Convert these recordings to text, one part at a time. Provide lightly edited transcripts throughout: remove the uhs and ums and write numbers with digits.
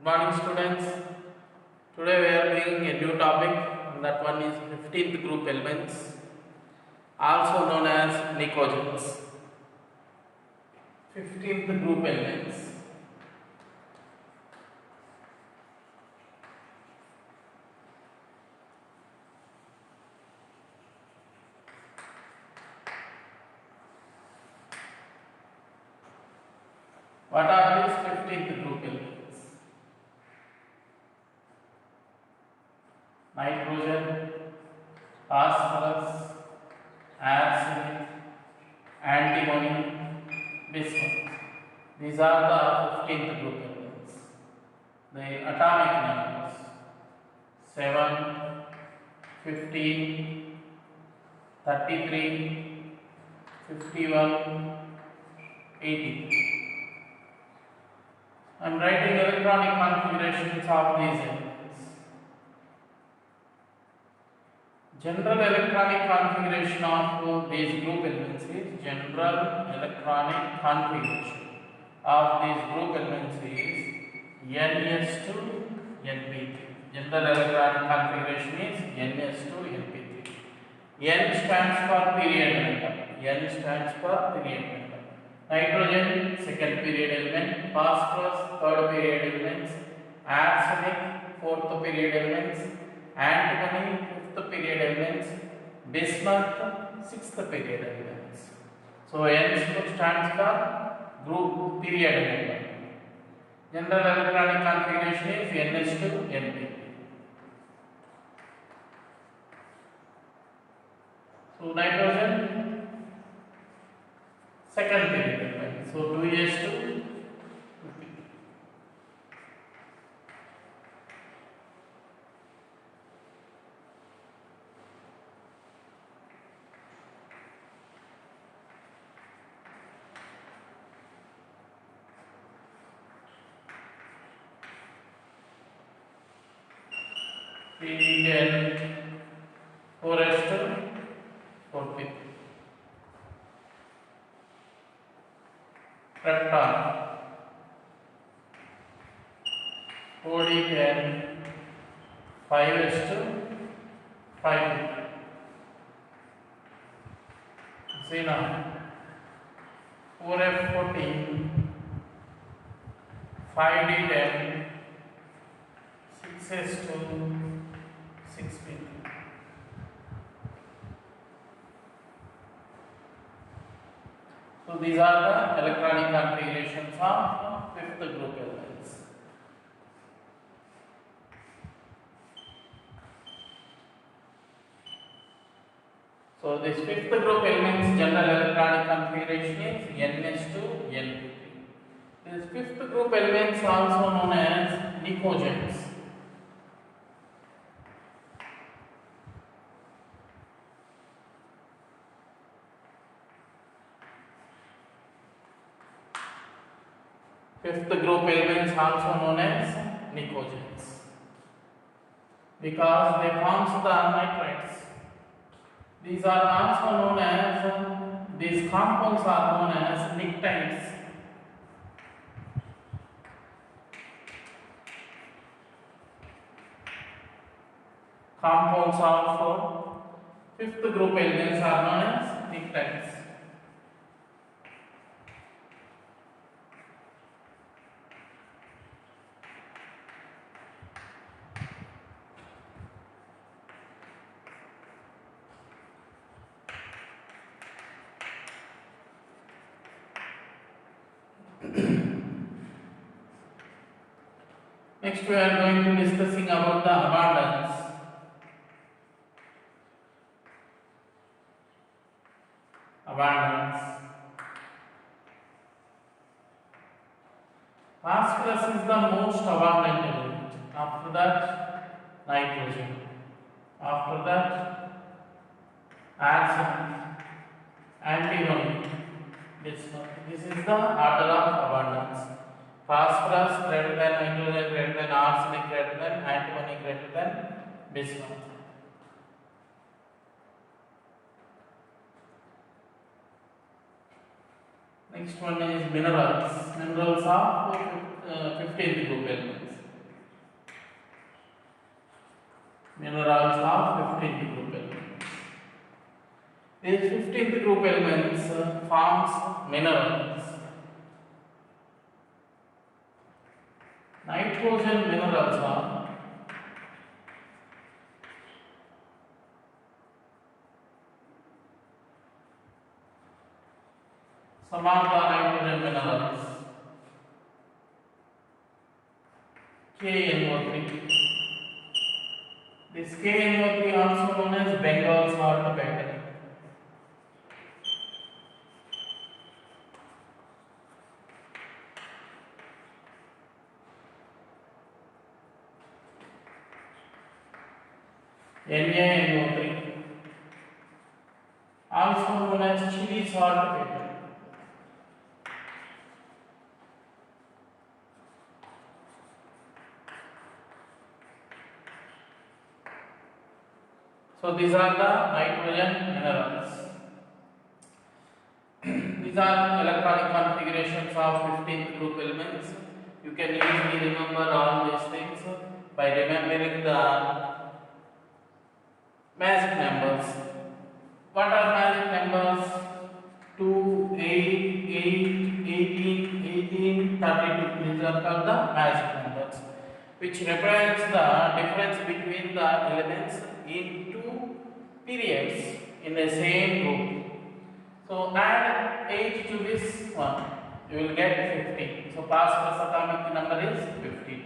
Morning students. Today we are doing a new topic, and that one is 15th group elements, also known as nicogens. 15th group elements. What are these 15th group elements? Nitrogen, phosphorus, arsenic, antimony, bismuth. These are the 15th group elements. The atomic numbers 7, 15, 33, 51, 80. I am writing electronic configurations of these elements. General electronic configuration of these group elements is general electronic configuration of these group elements is NS to NP3. General electronic configuration is NS to NP3. N stands for period number. N stands for period number. Nitrogen, second period element. Phosphorus, third period elements. Arsenic, fourth period elements. Antimony, fifth period elements. Bismuth, sixth period elements. So N stands for group period number. General electronic configuration is NS to NP. So nitrogen, second period element. So 2s to 2p. Then 4s to 4p. Krypton 4d10 5s to 5p. Xenon 4f14 5d10 6s to 6p. So these are the electronic configurations of fifth group elements. So this fifth group elements general electronic configuration is NS to NP3. This fifth group elements also known as nicogens. Fifth group elements also known as nicogens because they form the nitrites. These are also known as, these compounds are known as pnictides. Compounds of fifth group elements are known as pnictides. Next we are going to discussing about the abundance. Abundance. Phosphorus is the most abundant element. After that, nitrogen. After that, arsenic, antimony, bismuth. This is the order of abundance. Phosphorus greater than nitrogen, greater than arsenic, greater than antimony, greater than bismuth. Next one is minerals. Minerals are 15th group elements. minerals of 15th group elements. These 15th group elements forms minerals. Nitrogen minerals are some of the nitrogen minerals. KNO3. This KNO3 also known as Bengal salt battery. NaNO3 also known as chili salt battery. So these are the nitrogen minerals. These are electronic configurations of 15th group elements. You can easily remember all these things by remembering the magic numbers. What are magic numbers? 2, 8, 8, 18, 18, 32. These are called the magic numbers, which represents the difference between the elements in two periods in the same group. So add 8 to this one, you will get 50. So phosphorus atomic number is 50.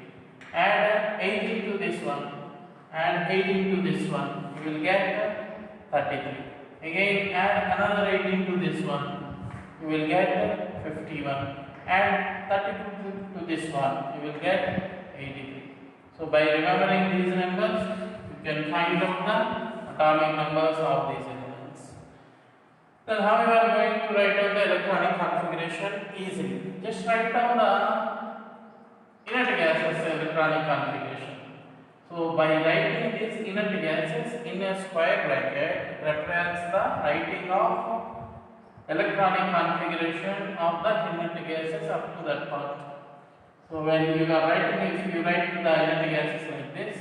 Add 18 to this one, and 18 to this one, you will get 33. Again add another 18 to this one, you will get 51. Add 32 to this one, you will get 83. So by remembering these numbers, you can find out the atomic numbers of these elements. Then how you are going to write down the electronic configuration easily? Just write down the inert gases electronic configuration. So by writing these inert gases in a square bracket represents the writing of electronic configuration of the inert gases up to that part. So when you are writing, if you write the inert gases like this,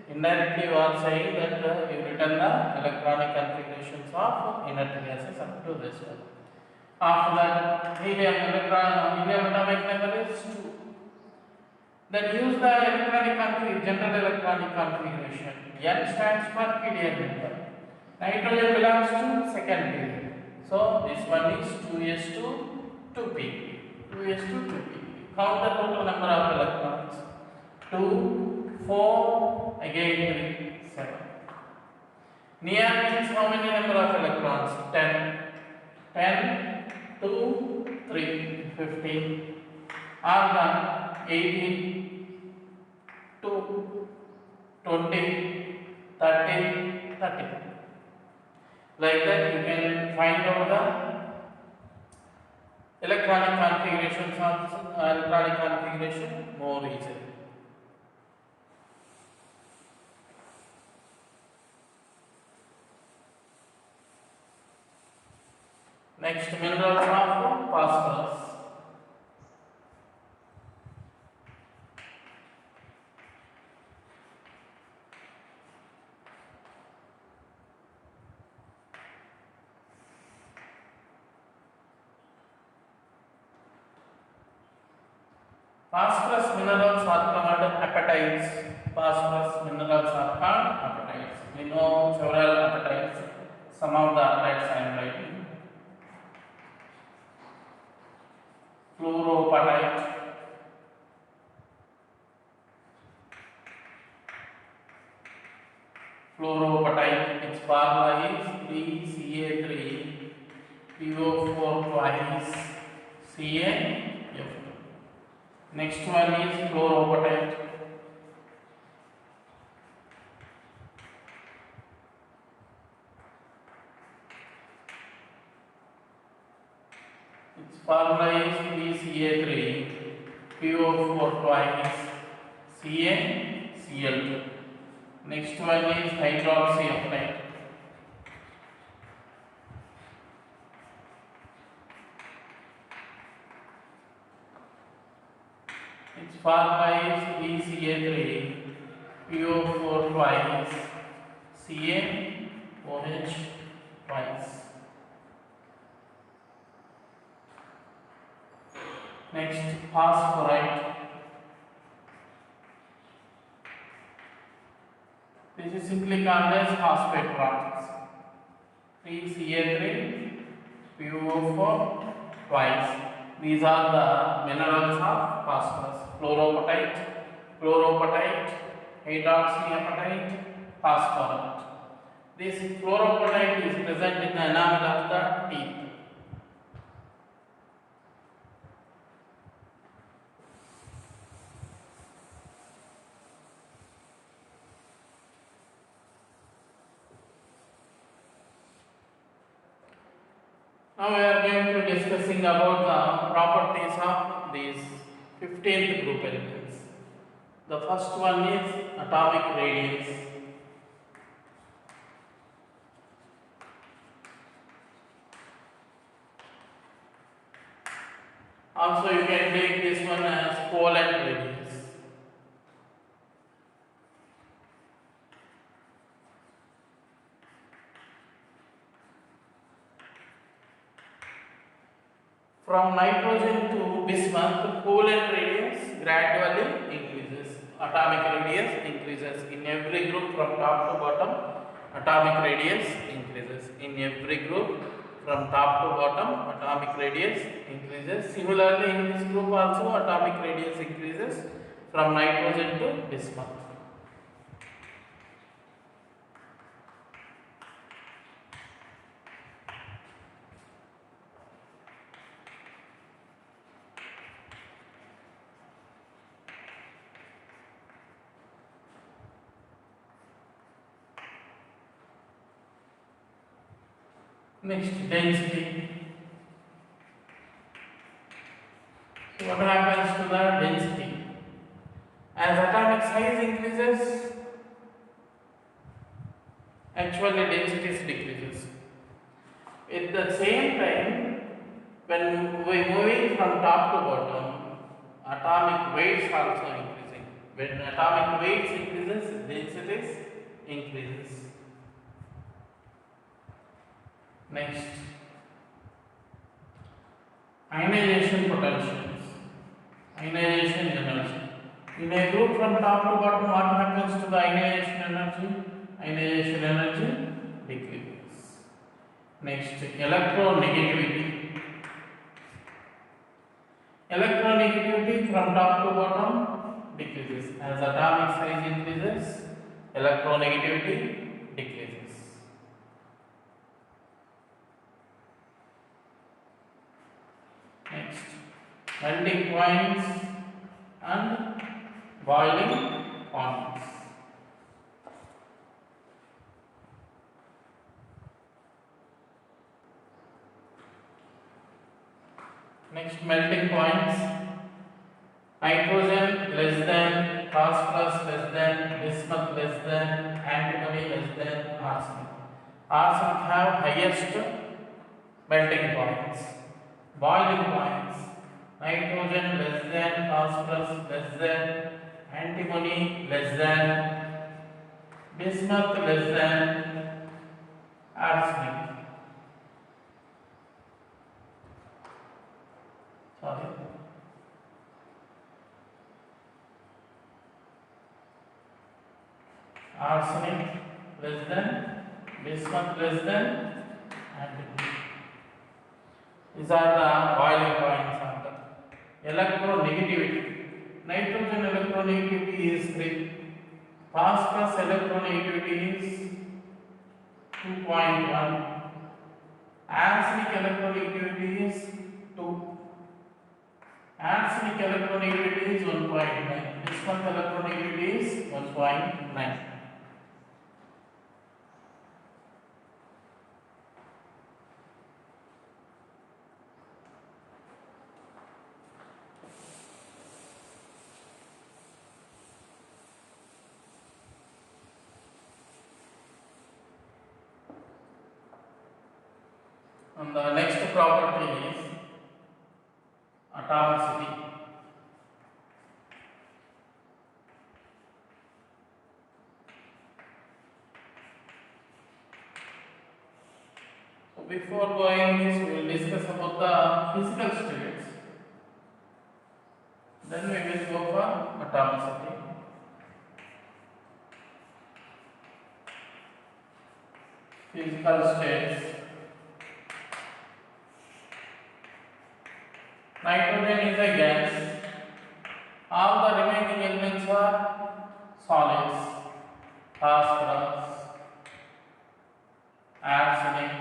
indirectly you are saying that you written the electronic configurations of inert gases up to this one. After that, helium atomic number is 2. Then use the general electronic configuration. N stands for period number. Nitrogen belongs to second period. So this one is 2s2 2p. 2s2 2p. Count the total number of electrons. 2, 4, again 3, 7. Neon means how many number of electrons? 10. 10, 2, 3, 15. Argon 18, 2, 20, 30, 30. Like that you can find out the electronic configurations of electronic configuration more easily. Next, minerals of phosphorus. Phosphorus minerals are called apatites. Phosphorus minerals are called apatites. We know several apatites. Some of the apatites I am writing. Fluoroapatite, fluoroapatite, its formula is 3Ca3 PO4 twice CaF2. Next one is fluoroapatite. Its formula is 3Ca3 PO4 twice CaCl2. Next one is hydroxyapatite. Its formula is 3Ca3 PO4 twice CaOH twice. Next, phosphorite. This is simply called as phosphate rocks. 3Ca3, PuO4 twice. These are the minerals of phosphorus. Chloropatite, hydroxyapatite, phosphorate. This chloropatite is present in the enamel of the teeth. Now we are going to discussing about the properties of these 15th group elements. The first one is atomic radius. Also you can take this one as covalent radius. From nitrogen to bismuth, covalent radius gradually increases. Atomic radius increases. In every group from top to bottom, atomic radius increases. In every group from top to bottom, atomic radius increases. Similarly, in this group also atomic radius increases from nitrogen to bismuth. Next, density. So what happens to the density? As atomic size increases, actually density decreases. At the same time, when we moving from top to bottom, atomic weights also increasing. When atomic weights increases, densities increases. Next, ionization potentials, ionization energy. In a group from top to bottom, what happens to the ionization energy? Ionization energy decreases. Next, electronegativity. Electronegativity from top to bottom decreases. As atomic size increases, electronegativity decreases. Next, melting points and boiling points. Next, melting points. Nitrogen less than, phosphorus less than, bismuth less than, antimony less than arsenic. Arsenic have highest melting points. Boiling points. Nitrogen less than, phosphorus less than, antimony less than, bismuth less than, arsenic. Sorry. Arsenic less than, bismuth less than, antimony. These are the boiling points of the electronegativity. Nitrogen electronegativity is 3. Phosphorus electronegativity is 2.1. Arsenic electronegativity is 2. Arsenic electronegativity is 1.9. Bismuth electronegativity is 1.9. And the next property is atomicity. before going this, we will discuss about the physical states. Then we will go for atomicity. Physical states. Nitrogen is a gas. All the remaining elements are solids. Phosphorus, arsenic,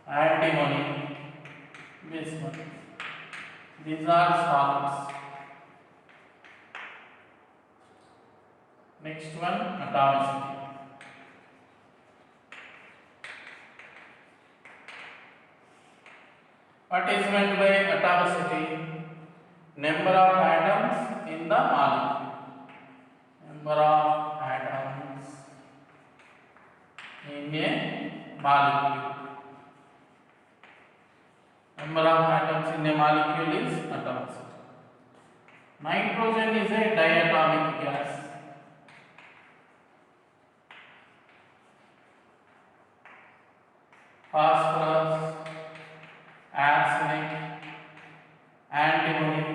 antimony, bismuth. These are solids. Next one, atomicity. What is meant by atomicity? Number of atoms in the molecule. Number of atoms in a molecule. Number of atoms in a molecule is atomicity. Nitrogen is a diatomic gas. Phosphorus, arsenic, antimony,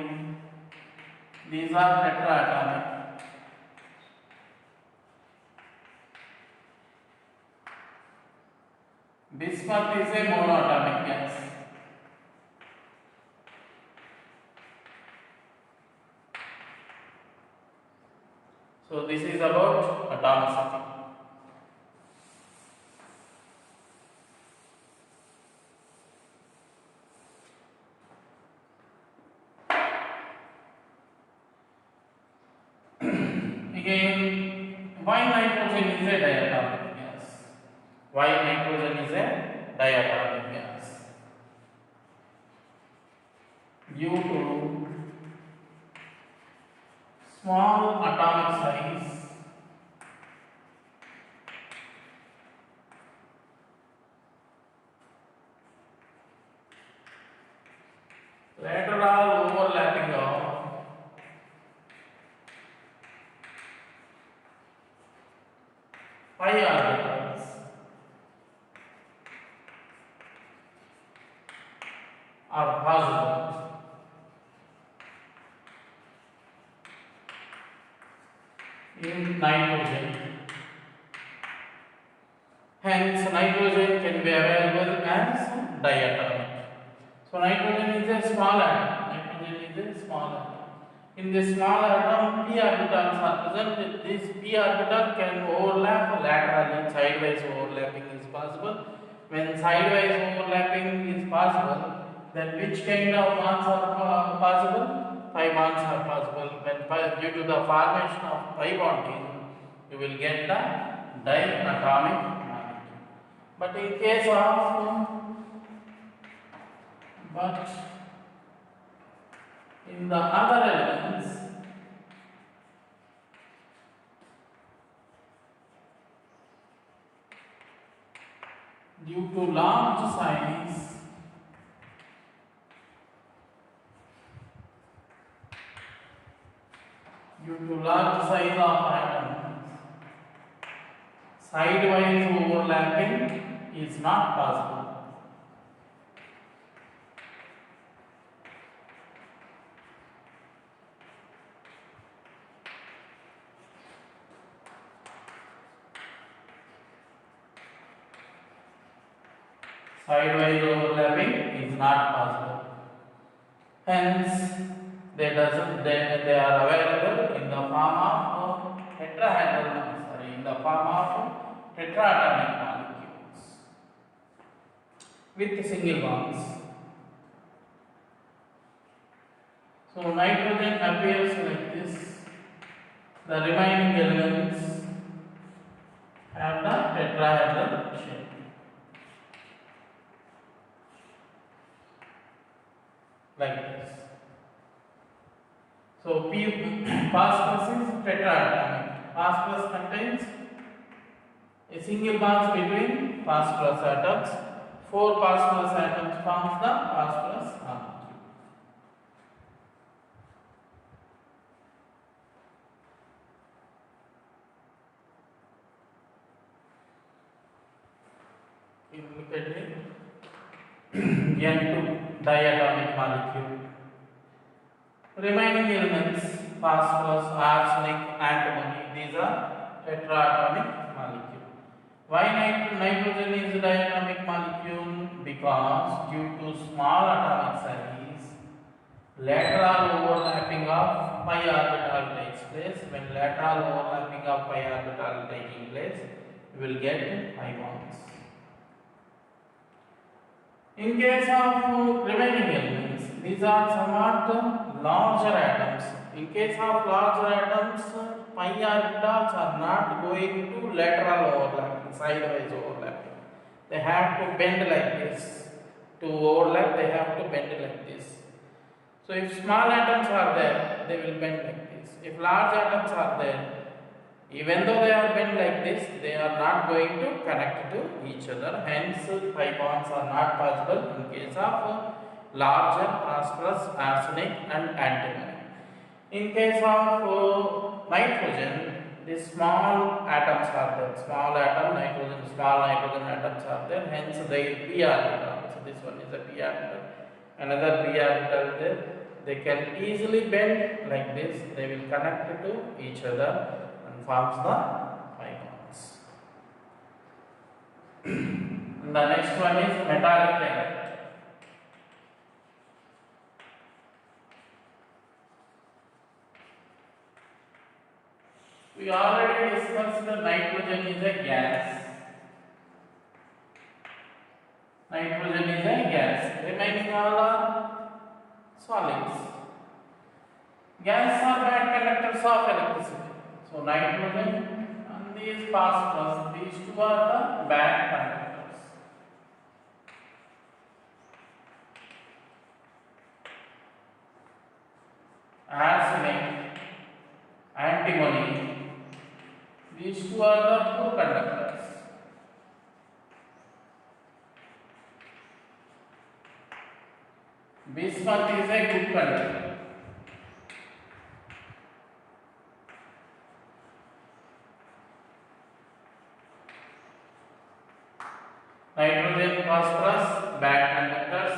these are tetraatomic. Bismuth is a monoatomic gas. So this is about atomicity. Again, why nitrogen is a diatomic gas? Why nitrogen is a diatomic gas? Due to small atomic size, lateral overlapping of pi orbitals are possible in nitrogen. Hence, nitrogen can be available as diatomic. So, nitrogen is a small atom. Nitrogen is a small atom. In this small atom, p orbitals are present. This p orbital can overlap laterally. Sidewise overlapping is possible. When sidewise overlapping is possible, then which kind of bonds are possible? Pi bonds are possible. When due to the formation of pi bonding, you will get the diatomic molecule. But in case of in the other elements, due to large size, of atoms, sidewise overlapping is not possible. Sidewise overlapping is not possible. Hence, they are available in the form of tetraatomic molecules with single bonds. So nitrogen appears like this. The remaining elements have the tetrahedral shape. Like this. So phosphorus is tetraatomic. Phosphorus contains a single bond between phosphorus atoms. 4 phosphorus atoms forms the phosphorus molecule. You look at it. N2 diatomic molecule. Remaining elements phosphorus, arsenic, antimony, these are tetraatomic molecule. Why nitrogen is a diatomic molecule? Because due to small atomic size, lateral overlapping of pi orbital takes place. When lateral overlapping of pi orbital taking place, you will get pi bonds. In case of remaining elements, these are somewhat larger atoms. In case of larger atoms, pi orbitals are not going to lateral overlapping, sidewise overlapping. They have to bend like this. To overlap, they have to bend like this. So if small atoms are there, they will bend like this. If large atoms are there, even though they are bent like this, they are not going to connect to each other. Hence, pi bonds are not possible in case of larger phosphorus, arsenic, and antimony. In case of nitrogen, the small atoms are there. Small atom, nitrogen, small nitrogen atoms are there. Hence, they p orbital. So this one is a p orbital. Another p orbital there. They can easily bend like this. They will connect to each other and forms the pi bonds. And the next one is metallic element. We already discussed that nitrogen is a gas. Nitrogen is a gas. Remaining all are solids. Gas are bad conductors of electricity. So nitrogen and these phosphorus, these two are the bad conductors. Arsenic, antimony, these two are the poor conductors. Bismuth is a good conductor. Nitrogen, phosphorus, bad conductors.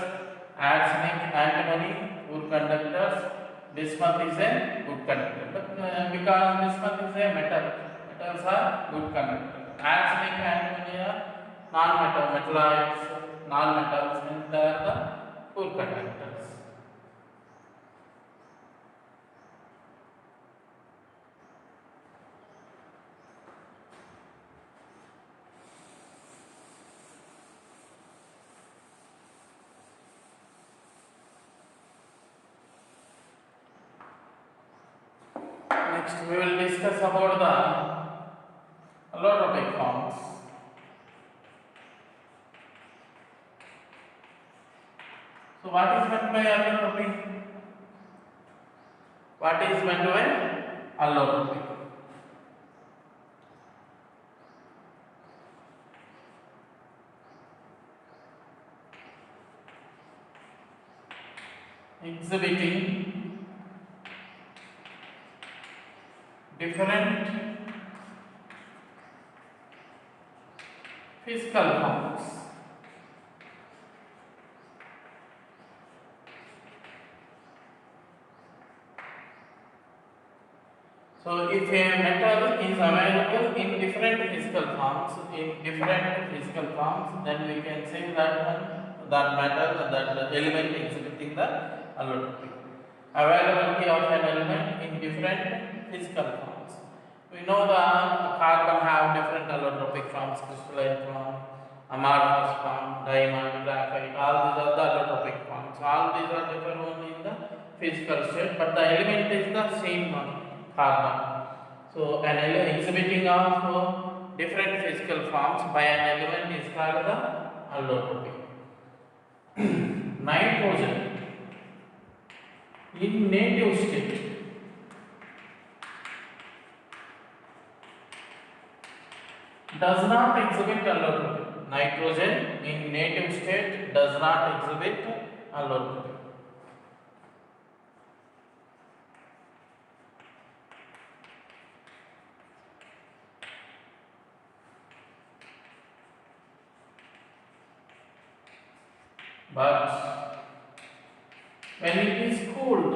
Arsenic, antimony, poor conductors. Bismuth is a good conductor. But because bismuth is a metal, metals are good conductors. Arsenic, antimony are non-metal, metalloids, non-metals, and they are the poor conductors. Next, we will discuss about the allotropic forms. So, what is meant by allotropy? What is meant by allotropy? Exhibiting different physical forms. So, if a metal is available in different physical forms, then we can say that metal, that element exhibiting the allotropy. Availability of an element in different physical forms. We know the carbon have different allotropic forms, crystalline form, amorphous form, diamond, graphite, all these are the allotropic forms. All these are different only in the physical state, but the element is the same one, carbon. So an element exhibiting of different physical forms by an element is called the allotropy. Nitrogen in native state does not exhibit allotropy. Nitrogen in native state does not exhibit allotropy. But when it is cooled,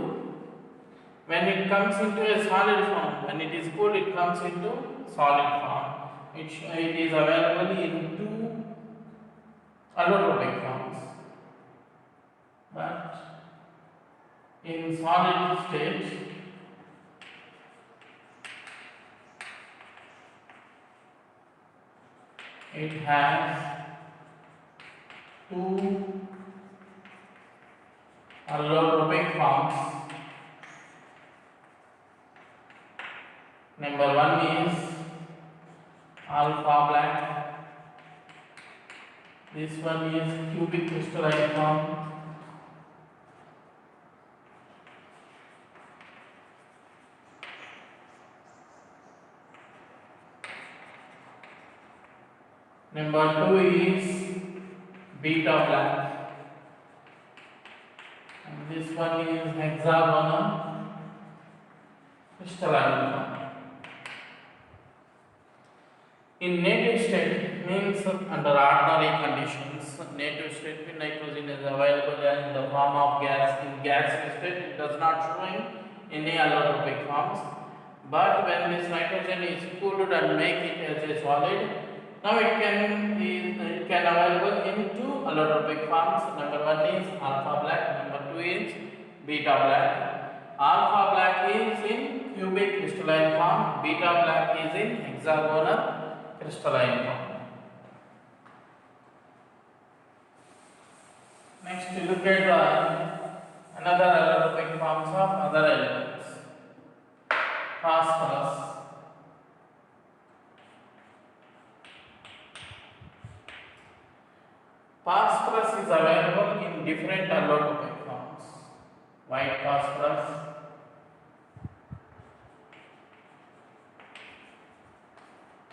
when it comes into a solid form, when it is cooled, it comes into solid form. It is available in two allotropic forms. But in solid state, it has two allotropic forms. Number one is alpha black. This one is cubic crystalline form. Number two is beta black. And this one is hexagonal crystalline form. In native state means under ordinary conditions, native state nitrogen is available in the form of gas. In gas state, it does not show in any allotropic forms. But when this nitrogen is cooled and make it as a solid, now it can available in two allotropic forms. Number one is alpha black. Number two is beta black. Alpha black is in cubic crystalline form. Beta black is in hexagonal crystalline form. Next, we look at another allotropic forms of other elements. Phosphorus. Phosphorus is available in different allotropic forms. White phosphorus,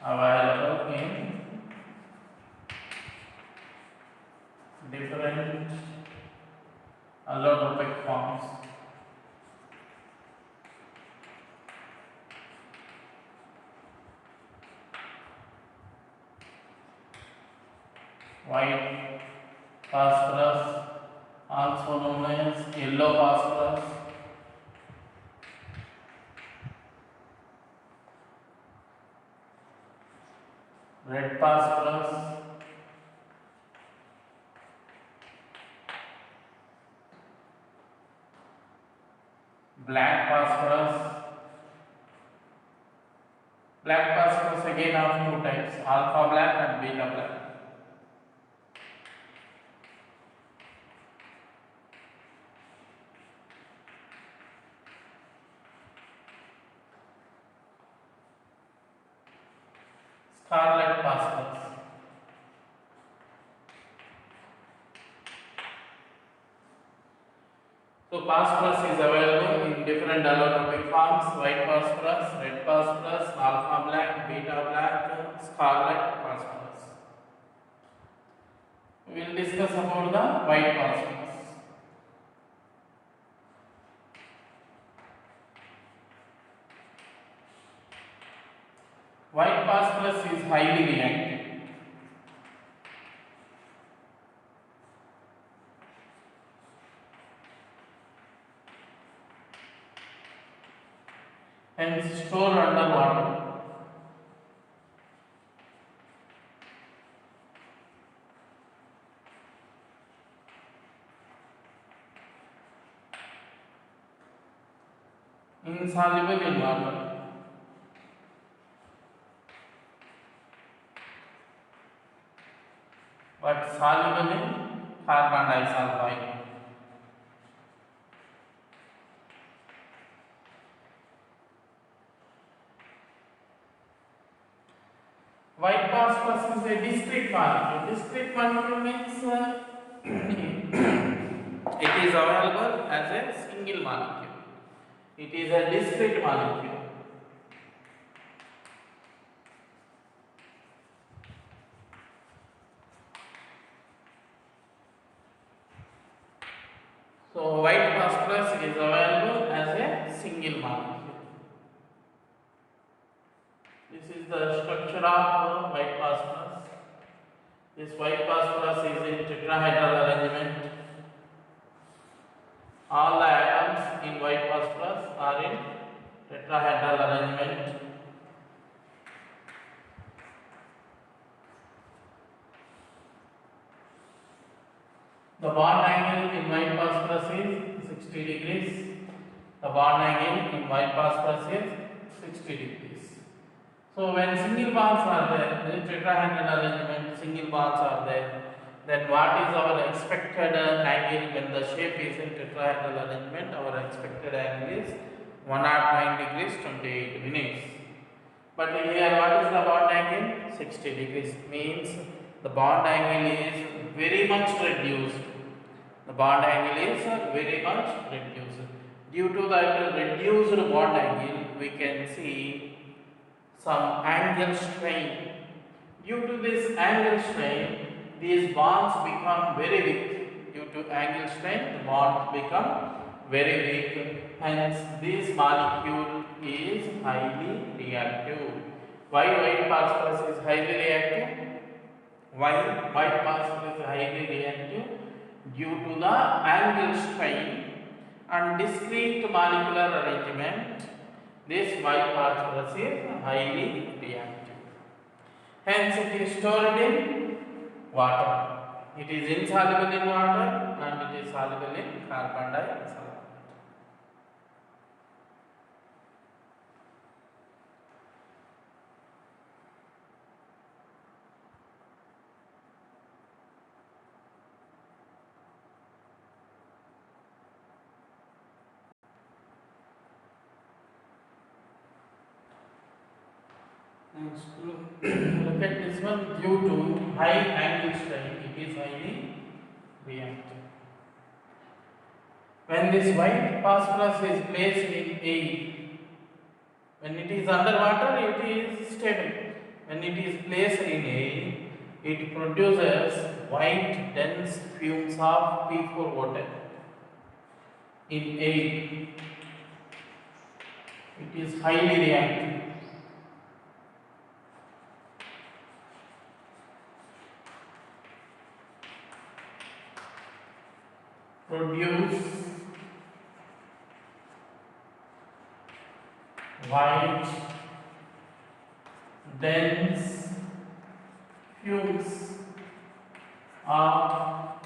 available in different allotropic forms. White phosphorus, also known as yellow phosphorus, red phosphorus, black phosphorus. Black phosphorus again of two types, alpha black and beta black. Scarlet phosphorus. So phosphorus is available in different allotropic forms: white phosphorus, red phosphorus, alpha black, beta black, scarlet phosphorus. We will discuss about the white phosphorus. White phosphorus is highly reactive. Hence stored under water. Insoluble in water. But soluble in carbon disulfide. White phosphorus is a discrete molecule. Discrete molecule means it is available as a single molecule. It is a discrete molecule. So white phosphorus is available as a single molecule. This is the structure of white phosphorus. This white phosphorus is in tetrahedral arrangement. tetrahedral arrangement. The bond angle in white phosphorus is 60 degrees. The bond angle in white phosphorus is 60 degrees. So when single bonds are there, the tetrahedral arrangement, single bonds are there, then what is our expected angle when the shape is in tetrahedral arrangement? Our expected angle is 109 degrees 28 minutes. But here what is the bond angle? 60 degrees means the bond angle is very much reduced. The bond angle is very much reduced. Due to that reduced bond angle, we can see some angle strain. Due to this angle strain, these bonds become very weak. Due to angle strain, the bonds become very weak. Hence, this molecule is highly reactive. Why white phosphorus is highly reactive? Why white phosphorus is highly reactive? Due to the angle strain and discrete molecular arrangement, this white phosphorus is highly reactive. Hence, it is stored in water. It is insoluble in water and it is soluble in carbon dioxide. Next, look at this one. Due to high angle strain, it is highly reactive. When this white phosphorus is placed in air, when it is underwater, it is stable. When it is placed in air, it produces white dense fumes of P4O10. In air, it is highly reactive. Produce white dense fumes of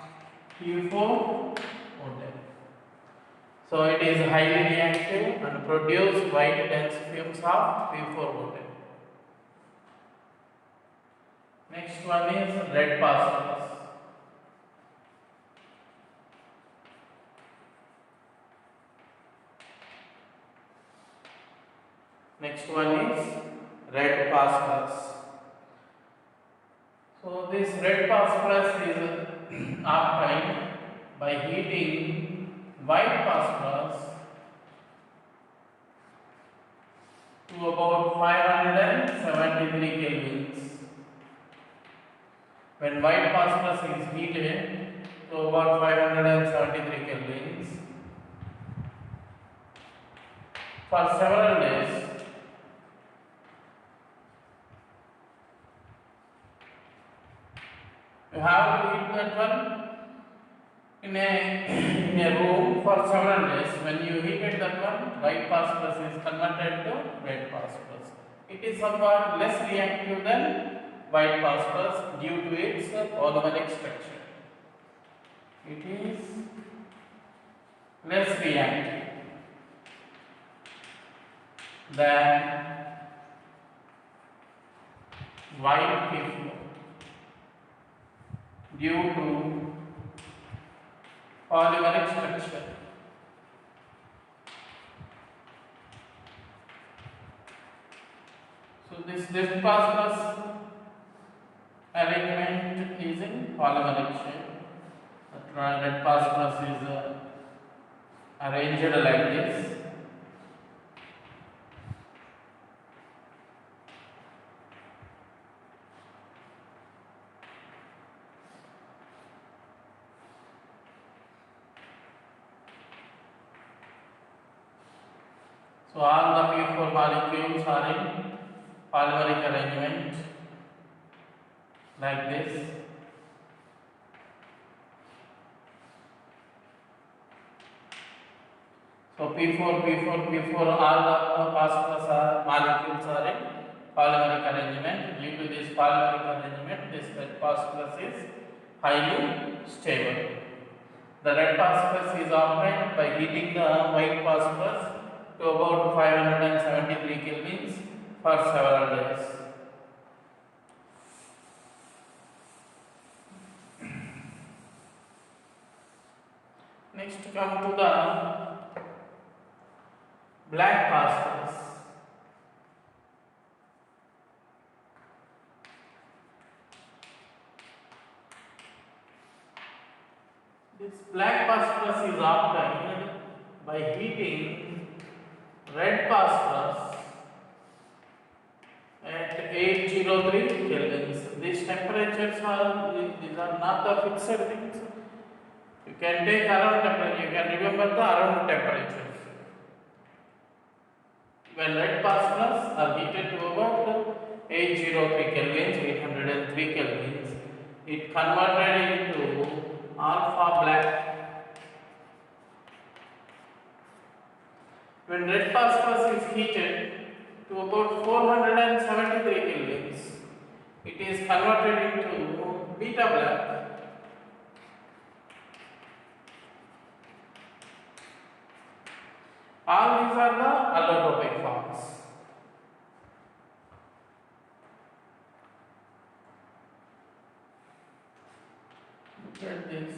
P4O10. So it is highly reactive and produce white dense fumes of P4O10. Next one is red phosphorus. Next one is red phosphorus. So this red phosphorus is obtained by heating white phosphorus to about 573 kelvins. When white phosphorus is heated to about 573 kelvins for several days, you have to heat that one in a room for several days. When you heated that one, white phosphorus is converted to red phosphorus. It is somewhat less reactive than white phosphorus due to its polymeric structure. It is less reactive than white P4 due to polymeric structure. So this red phosphorus arrangement is in polymeric shape. The red phosphorus is arranged like this. So all the P4 molecules are in polymeric arrangement like this. So P4, all the phosphorus molecules are in polymeric arrangement. Due to this polymeric arrangement, this red phosphorus is highly stable. The red phosphorus is obtained by heating the white phosphorus to about 573 kelvins for several days. Next, come to the black phosphorus. This black phosphorus is obtained by heating red phosphorus at 803 kelvins. These temperatures are not the fixed things. You can take around temperature. You can remember the around temperatures. When red phosphorus are heated to about 803 kelvins, 803 kelvins, it converted into alpha black. When red phosphorus is heated to about 473 kelvins, it is converted into beta black. All these are the allotropic forms. Look at this.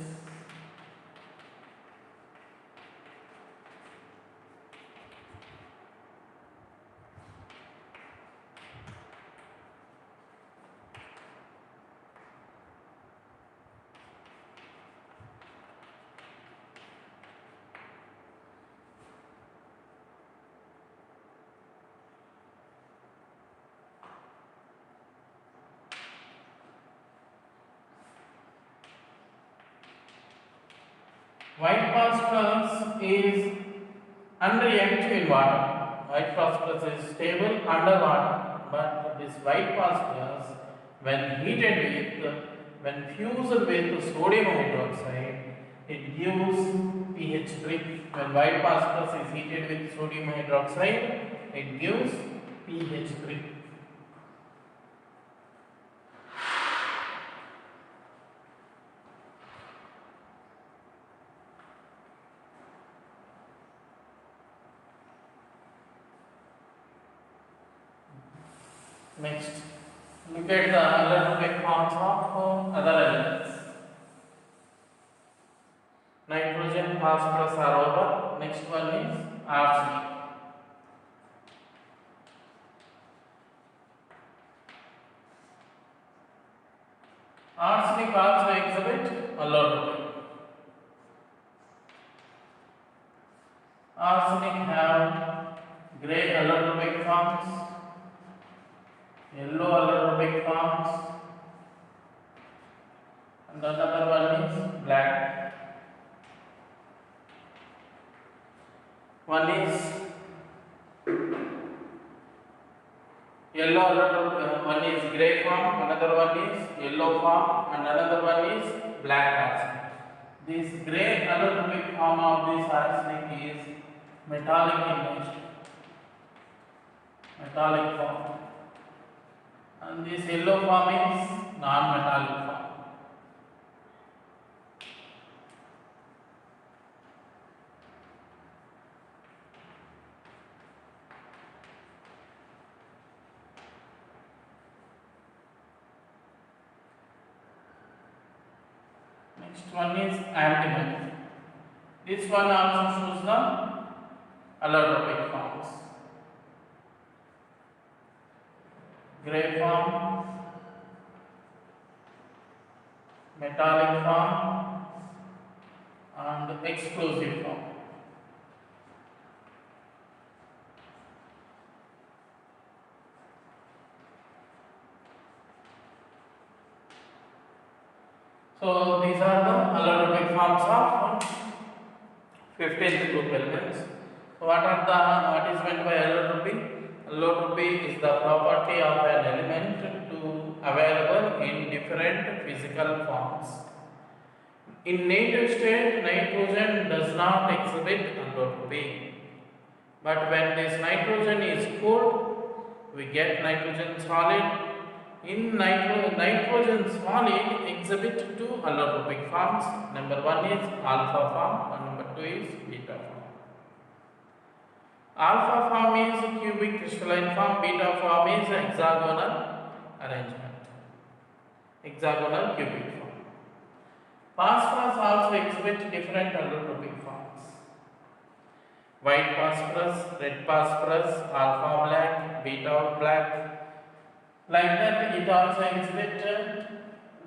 White phosphorus is unreactive in water. White phosphorus is stable under water, but this white phosphorus, when fused with sodium hydroxide, it gives pH 3. When white phosphorus is heated with sodium hydroxide, it gives pH 3. Next, look at the allotropic forms of other elements. Nitrogen, phosphorus are over. Next one is arsenic. Arsenic also exhibit allotropic. Arsenic have grey allotropic forms, yellow allotropic forms, and another one is black. One is yellow allotropic, one is grey form, another one is yellow form, and another one is black arsenic. This grey allotropic form of this arsenic is metallic in nature, metallic form, and this yellow form is non-metallic form. Next one is antimony. This one also shows the allotropic forms. Grey form, metallic form, and explosive form. So these are the allotropic forms of 15th group elements. So what is meant by allotropy? Allotropy is the property of an element to available in different physical forms. In native state, nitrogen does not exhibit allotropy. But when this nitrogen is cooled, we get nitrogen solid. In nitrogen solid exhibit two allotropic forms. Number one is alpha form and number two is beta form. Alpha form is cubic crystalline form, beta form is hexagonal arrangement. Hexagonal cubic form. Phosphorus also exhibit different allotropic forms. White phosphorus, red phosphorus, alpha black, beta black. Like that, it also exhibits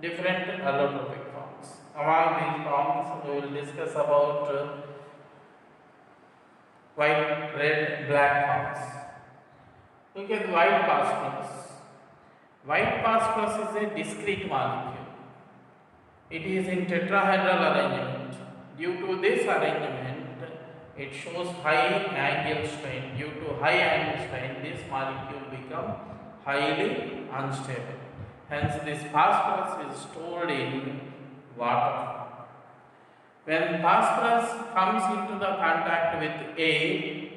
different allotropic forms. Among these forms, we will discuss about white, red, black forms. Look at white phosphorus. White phosphorus is a discrete molecule. It is in tetrahedral arrangement. Due to this arrangement, it shows high angle strain. Due to high angle strain, this molecule becomes highly unstable. Hence, this phosphorus is stored in water. When phosphorus comes into the contact with air,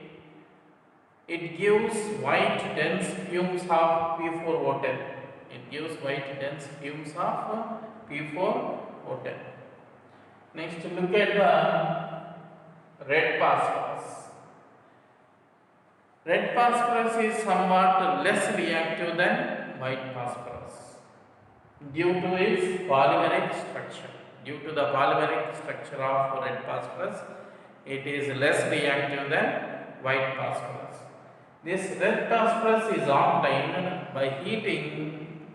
it gives white dense fumes of P4O10. It gives white dense fumes of P4O10. Next, look at the red phosphorus. Red phosphorus is somewhat less reactive than white phosphorus due to its polymeric structure. Due to the polymeric structure of red phosphorus, it is less reactive than white phosphorus. This red phosphorus is obtained by heating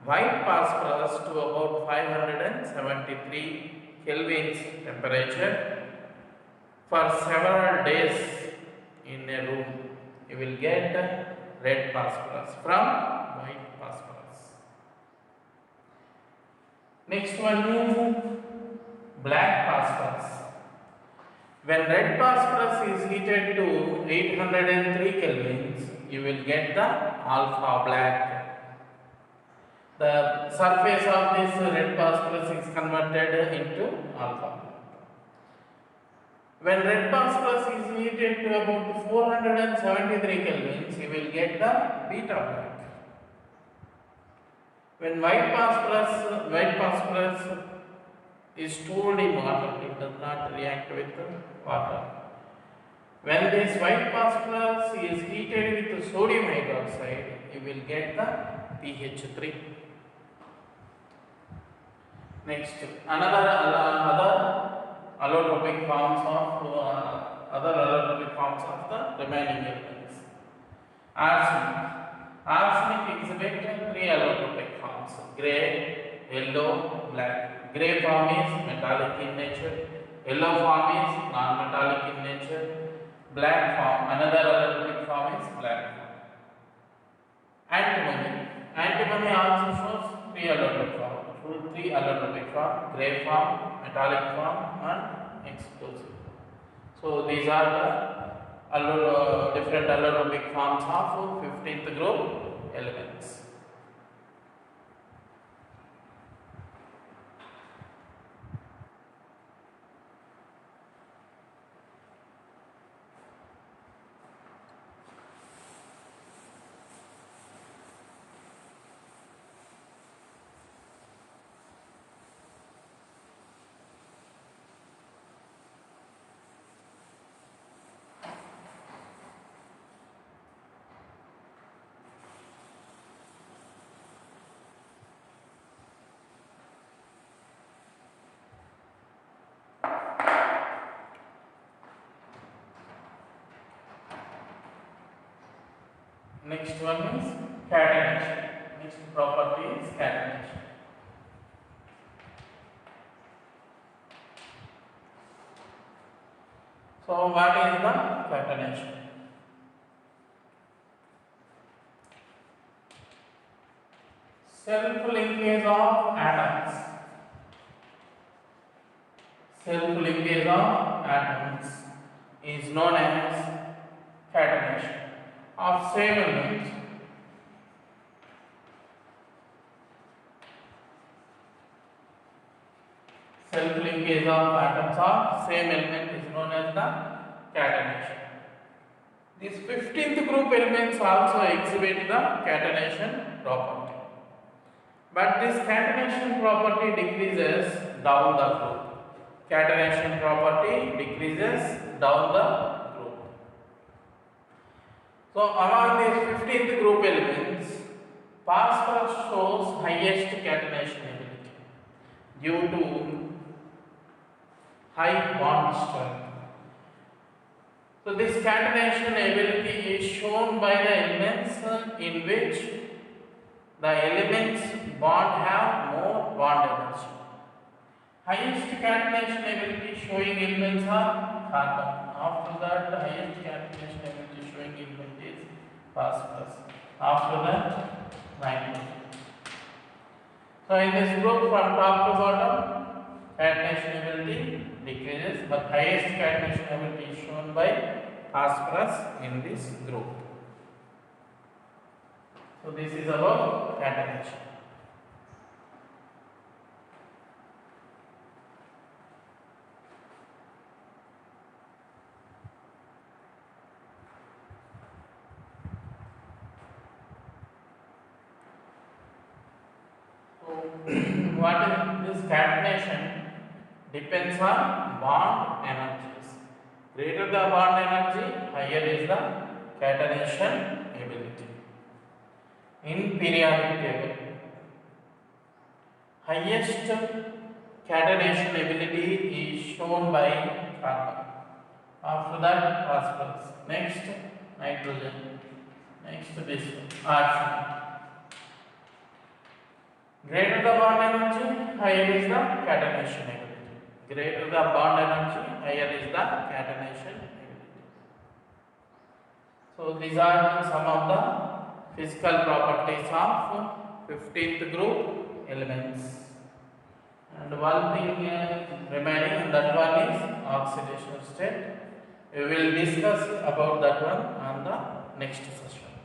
white phosphorus to about 573 Kelvin's temperature for several days in a room. You will get red phosphorus from white phosphorus. Next one is black phosphorus. When red phosphorus is heated to 803 kelvins, you will get the alpha black. The surface of this red phosphorus is converted into alpha. When red phosphorus is heated to about 473 kelvins, you will get the beta black. When white phosphorus is stored in water, it does not react with water. When this white phosphorus is heated with sodium hydroxide, you will get the pH 3. Next, other allotropic forms of the remaining elements. Arsenic. Arsenic exhibits three allotropic forms: gray, yellow, black. Gray form is metallic in nature. Yellow form is non-metallic in nature. Black form, another allotropic form is black form. Antimony. Antimony also shows three allotropic forms. Three allotropic form: gray form, metallic form, and explosive. So these are the different allotropic forms of 15th group elements. Next one is catenation. Next property is catenation. So what is the catenation? Self-linkage of atoms. Self-linkage of atoms is known as catenation of same element. Self-linkage of atoms of same element is known as the catenation. These 15th group elements also exhibit the catenation property. But this catenation property decreases down the group. Catenation property decreases down the group. So among these 15th group elements, phosphorus shows highest catenation ability due to high bond strength. So this catenation ability is shown by the elements in which the elements bond have more bond energy. Highest catenation ability showing elements are carbon. After that, the highest catenation ability showing element is phosphorus. After that, nitrogen. So in this group from top to bottom, catenation ability decreases, but highest catenation ability is shown by phosphorus in this group. So this is about catenation. So what is this catenation? Depends on bond energies. Greater the bond energy, higher is the catenation ability. In periodic table, highest catenation ability is shown by carbon. After that, phosphorus. Next, nitrogen. Next, this oxygen. Greater the bond energy, higher is the catenation ability. Greater the bond energy, higher is the catenation ability. So these are some of the physical properties of 15th group elements. And one thing remaining, and that one is oxidation state. We will discuss about that one on the next session.